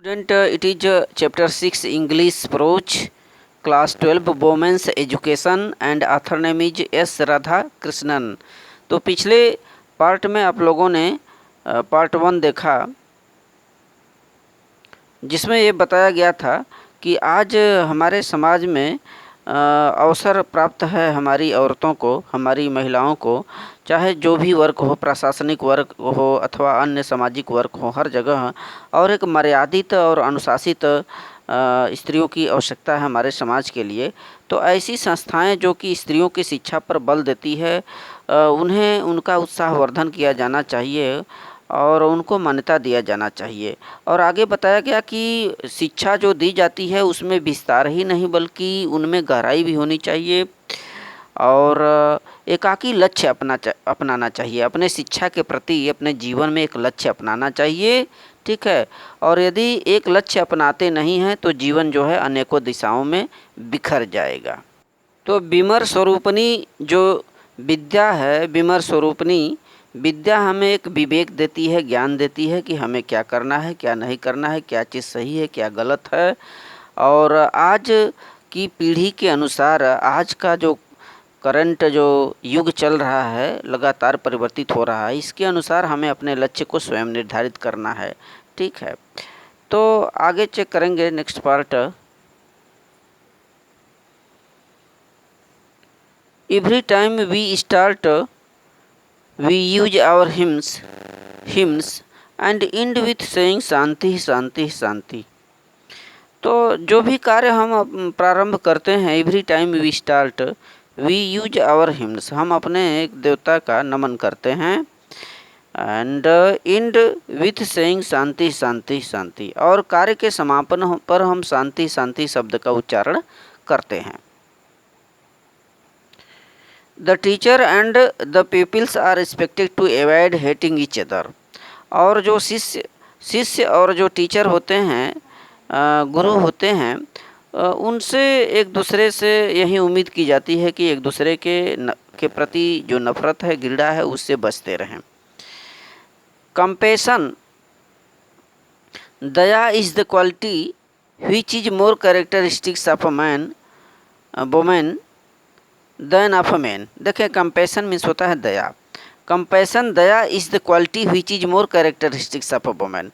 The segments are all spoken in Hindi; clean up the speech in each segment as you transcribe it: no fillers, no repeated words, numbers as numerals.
Student, it is chapter 6 English approach, class 12 women's education and author name is S Radha Krishnan. तो पिछले पार्ट में आप लोगों ने पार्ट 1 देखा, जिसमें ये बताया गया था कि आज हमारे समाज में अवसर प्राप्त है हमारी औरतों को, हमारी महिलाओं को, चाहे जो भी वर्ग हो, प्रशासनिक वर्ग हो अथवा अन्य सामाजिक वर्ग हो, हर जगह और एक मर्यादित और अनुशासित स्त्रियों की आवश्यकता है हमारे समाज के लिए। तो ऐसी संस्थाएं जो कि स्त्रियों की शिक्षा पर बल देती है, उन्हें उनका उत्साहवर्धन किया जाना चाहिए और उनको मान्यता दिया जाना चाहिए। और आगे बताया गया कि शिक्षा जो दी जाती है उसमें विस्तार ही नहीं बल्कि उनमें गहराई भी होनी चाहिए और एकाकी लक्ष्य अपनाना चाहिए। अपने शिक्षा के प्रति अपने जीवन में एक लक्ष्य अपनाना चाहिए, ठीक है। और यदि एक लक्ष्य अपनाते नहीं हैं तो जीवन जो है अनेकों दिशाओं में बिखर जाएगा। तो विमर स्वरूपनी जो विद्या है, विमर स्वरूपनी विद्या हमें एक विवेक देती है, ज्ञान देती है कि हमें क्या करना है, क्या नहीं करना है, क्या चीज़ सही है, क्या गलत है। और आज की पीढ़ी के अनुसार आज का जो करंट जो युग चल रहा है, लगातार परिवर्तित हो रहा है, इसके अनुसार हमें अपने लक्ष्य को स्वयं निर्धारित करना है, ठीक है। तो आगे चेक करेंगे next part. Every time we start we use our hymns and end with saying shanti shanti shanti. तो जो भी कार्य हम प्रारंभ करते हैं, every time we start we use our hymns, हम अपने एक देवता का नमन करते हैं and end with saying shanti shanti shanti, और कार्य के समापन पर हम शांति शांति शब्द का उच्चारण करते हैं। The teacher and the pupils are expected to avoid hating each other। और जो शिष्य और जो टीचर होते हैं, गुरु होते हैं, उनसे एक दूसरे से यही उम्मीद की जाती है कि एक दूसरे के प्रति जो नफरत है, घृणा है, उससे बचते रहें। कंपैशन, दया is the quality which is more characteristics of a man women than of a man. देखिए, कंपैशन मीन्स होता है दया। कंपैशन, दया is the quality which is more characteristics of a women.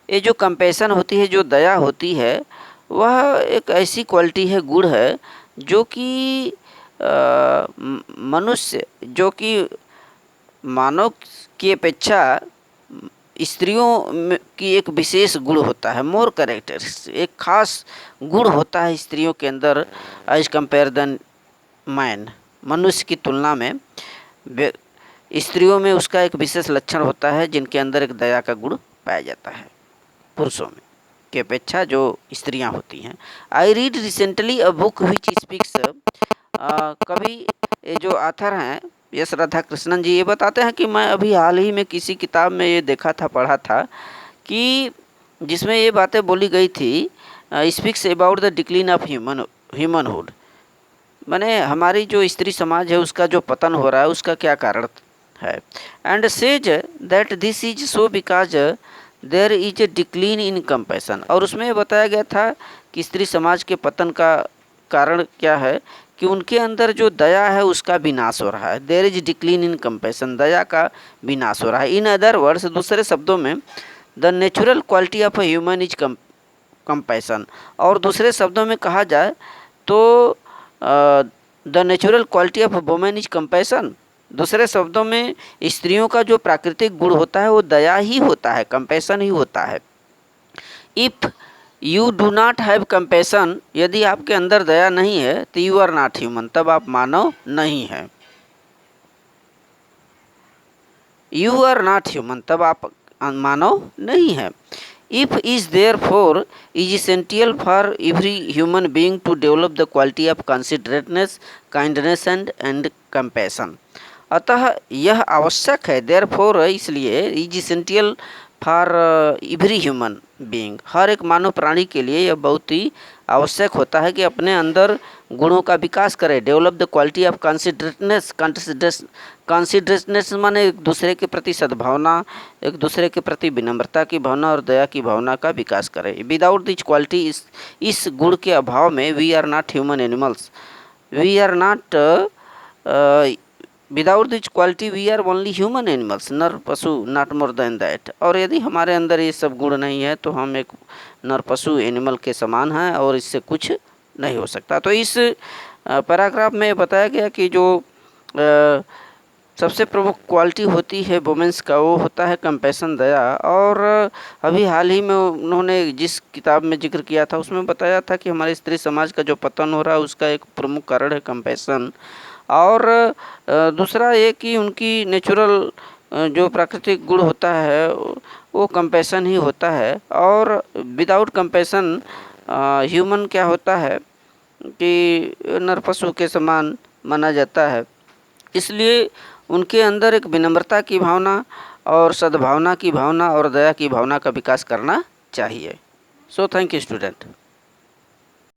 ये जो कंपैशन होती है, जो दया होती है, वह एक ऐसी क्वालिटी है, गुण है, जो कि मनुष्य, जो कि मानव की अपेक्षा स्त्रियों की एक विशेष गुण होता है, मोर कैरेक्टरिस्टिक्स, एक खास गुण होता है स्त्रियों के अंदर एज कंपेयर देन मैन। मनुष्य की तुलना में स्त्रियों में उसका एक विशेष लक्षण होता है जिनके अंदर एक दया का गुण पाया जाता है, पुरुषों में की अपेक्षा जो स्त्रियां होती हैं। I read recently a book which speaks, कभी ये जो आथर हैं एस राधा कृष्णन जी, ये बताते हैं कि मैं अभी हाल ही में किसी किताब में ये देखा था, पढ़ा था कि जिसमें ये बातें बोली गई थी, speaks about the decline of humanhood, माने हमारी जो स्त्री समाज है उसका जो पतन हो रहा है, उसका क्या कारण है। And says that this is so because there is a decline in compassion. और उसमें बताया गया था कि स्त्री समाज के पतन का कारण क्या है, कि उनके अंदर जो दया है उसका विनाश हो रहा है। There is decline in compassion, दया का विनाश हो रहा है। इन अदर वर्ड्स, दूसरे शब्दों में, the natural quality of a human is compassion. और दूसरे शब्दों में कहा जाए तो the natural quality of women is compassion. दूसरे शब्दों में स्त्रियों का जो प्राकृतिक गुण होता है वो दया ही होता है, कंपैशन ही होता है। If you do not have compassion, यदि आपके अंदर दया नहीं है तो यू आर नॉट ह्यूमन, तब आप मानव नहीं हैं। यू आर नॉट ह्यूमन, तब आप मानव नहीं है। If is therefore is essential for every human being to develop the quality of considerateness, kindness and compassion। अतः यह आवश्यक है, therefore इसलिए, is essential for every human being. हर एक मानव प्राणी के लिए यह बहुत ही आवश्यक होता है कि अपने अंदर गुणों का विकास करे। डेवलप द क्वालिटी ऑफ कॉन्सिडरेटनेस माने एक दूसरे के प्रति सद्भावना, एक दूसरे के प्रति विनम्रता की भावना और दया की भावना का विकास करे। विदाउट दिस क्वालिटी, इस गुण के अभाव में we are not human animals, we are not without this quality we are only human animals, नर पशु, नॉट मोर देन दैट। और यदि हमारे अंदर ये सब गुण नहीं है तो हम एक नर पशु एनिमल के समान हैं और इससे कुछ नहीं हो सकता। तो इस पैराग्राफ में बताया गया कि जो सबसे प्रमुख क्वालिटी होती है वुमेन्स का वो होता है कंपैशन, दया। और अभी हाल ही में उन्होंने जिस किताब में जिक्र किया था उसमें बताया था कि हमारे स्त्री समाज का जो पतन हो रहा है उसका एक प्रमुख कारण है कंपैशन। और दूसरा ये कि उनकी नेचुरल जो प्राकृतिक गुण होता है वो कंपैशन ही होता है। और विदाउट कंपैशन ह्यूमन क्या होता है कि नर पशु के समान माना जाता है। इसलिए उनके अंदर एक विनम्रता की भावना और सद्भावना की भावना और दया की भावना का विकास करना चाहिए। So thank you student.